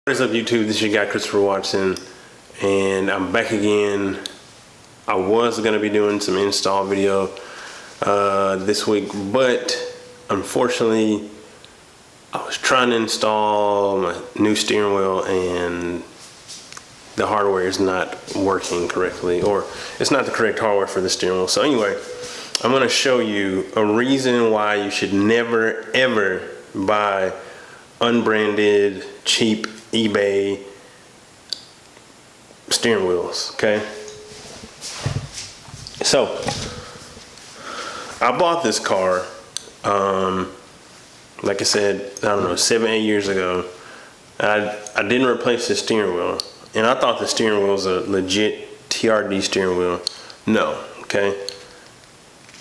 What is up, YouTube? This is your guy Christopher Watson, and I'm back again. I was going to be doing some install video this week, but unfortunately I was trying to install my new steering wheel and the hardware is not working correctly, or it's not the correct hardware for the steering wheel. So anyway, I'm going to show you a reason why you should never ever buy unbranded, cheap eBay steering wheels. Okay, so I bought this car like I said, I don't know, 7-8 years ago. I didn't replace the steering wheel, and I thought the steering wheel was a legit TRD steering wheel. No. Okay,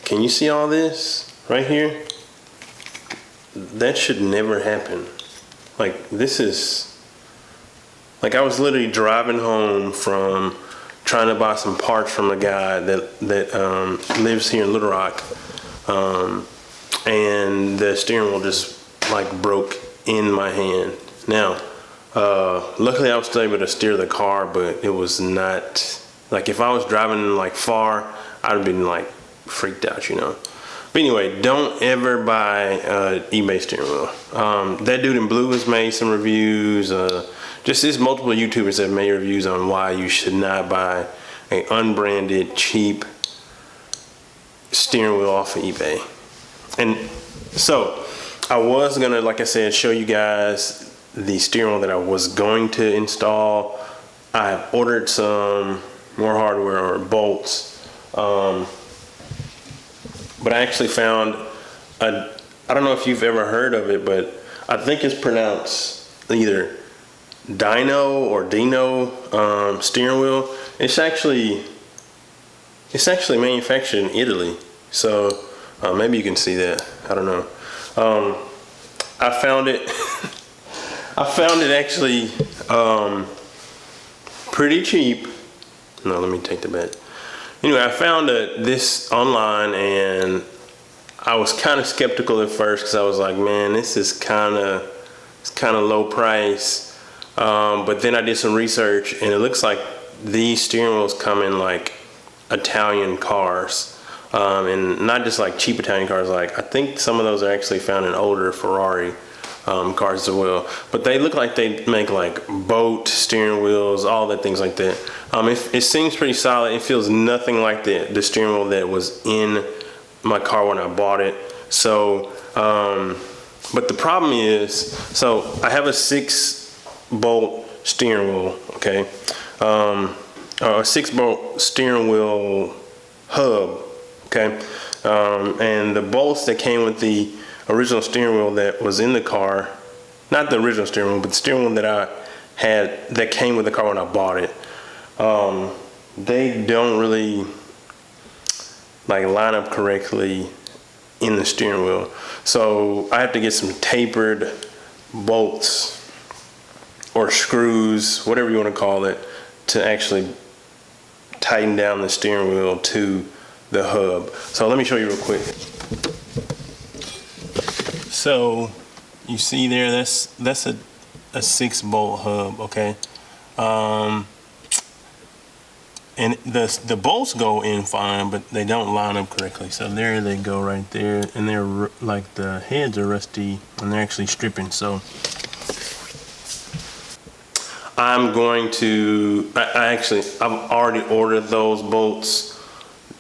can you see all this right here? That should never happen. Like, this is, like, I was literally driving home from trying to buy some parts from a guy that lives here in Little Rock, and the steering wheel just like broke in my hand. Now, luckily I was still able to steer the car, but it was not, like, if I was driving like far, I'd have been like freaked out, you know. But anyway, don't ever buy eBay steering wheel. That dude in blue has made some reviews. Just there's multiple YouTubers that have made reviews on why you should not buy a unbranded, cheap steering wheel off of eBay. And so I was gonna, like I said, show you guys the steering wheel that I was going to install. I ordered some more hardware or bolts. But I actually found I don't know if you've ever heard of it, but I think it's pronounced either Dino or Dino steering wheel. It's actually manufactured in Italy. So maybe you can see that. I don't know. I found it. I found it actually pretty cheap. No, let me take the bet. Anyway, I found this online, and I was kind of skeptical at first because I was like, man, this is kind of low price. But then I did some research, and it looks like these steering wheels come in like Italian cars, and not just like cheap Italian cars. Like, I think some of those are actually found in older Ferrari cars as well. But they look like they make like boat steering wheels, all that, things like that. It seems pretty solid. It feels nothing like the steering wheel that was in my car when I bought it. So, but the problem is, so I have a 6-bolt steering wheel, okay? A 6-bolt steering wheel hub, okay? And the bolts that came with the original steering wheel that was in the car, not the original steering wheel, but the steering wheel that I had that came with the car when I bought it, they don't really like line up correctly in the steering wheel. So I have to get some tapered bolts or screws, whatever you want to call it, to actually tighten down the steering wheel to the hub. So let me show you real quick. So you see there, that's a 6-bolt hub, okay? And the bolts go in fine, but they don't line up correctly. So there they go right there, and they're like, the heads are rusty and they're actually stripping. So I'm going to, I've already ordered those bolts.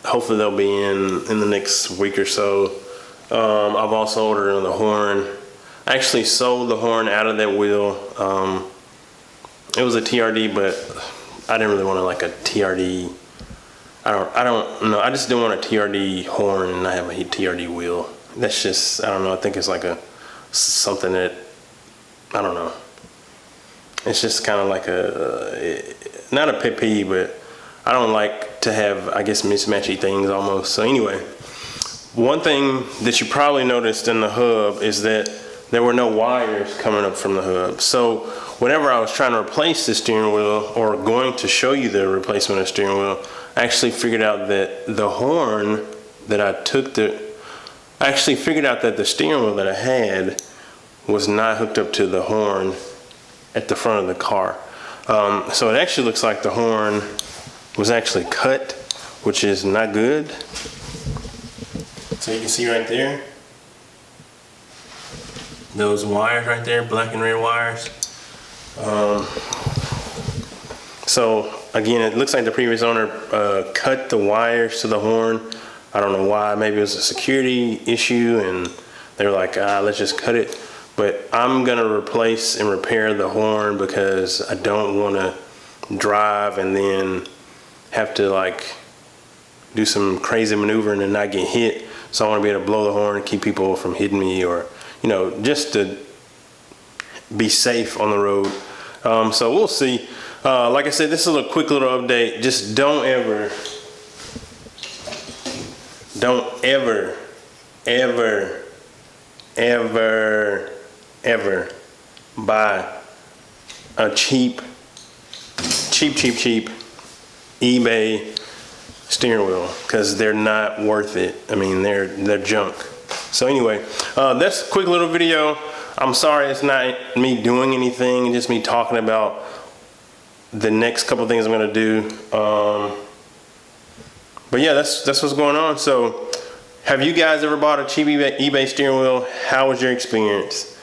Hopefully they'll be in the next week or so. I've also ordered the horn. I actually sold the horn out of that wheel. It was a TRD, but I didn't really want like a TRD. I don't know. I just didn't want a TRD horn and I have a TRD wheel. That's just, I don't know. I think it's like something that, I don't know. It's just kind of like not a pet peeve, but I don't like to have, I guess, mismatchy things almost. So anyway, one thing that you probably noticed in the hub is that there were no wires coming up from the hub. So whenever I was trying to replace the steering wheel, or going to show you the replacement of the steering wheel, I actually figured out that the horn that I figured out that the steering wheel that I had was not hooked up to the horn at the front of the car. So it actually looks like the horn was actually cut, which is not good. So you can see right there, those wires right there, black and red wires. So again, it looks like the previous owner cut the wires to the horn. I don't know why. Maybe it was a security issue and they were like, let's just cut it. But I'm gonna replace and repair the horn because I don't want to drive and then have to like do some crazy maneuvering and not get hit. So I want to be able to blow the horn and keep people from hitting me, or just to be safe on the road. So we'll see. Like I said, this is a quick little update. Just don't ever buy a cheap eBay steering wheel, because they're not worth it. I mean, they're junk. So anyway, that's a quick little video. I'm sorry it's not me doing anything, just me talking about the next couple things I'm gonna do. But yeah, that's what's going on. So have you guys ever bought a cheap eBay steering wheel? How was your experience?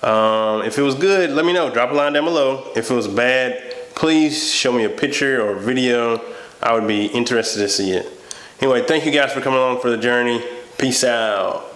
If it was good, let me know. Drop a line down below. If it was bad, please show me a picture or a video. I would be interested to see it. Anyway, thank you guys for coming along for the journey. Peace out.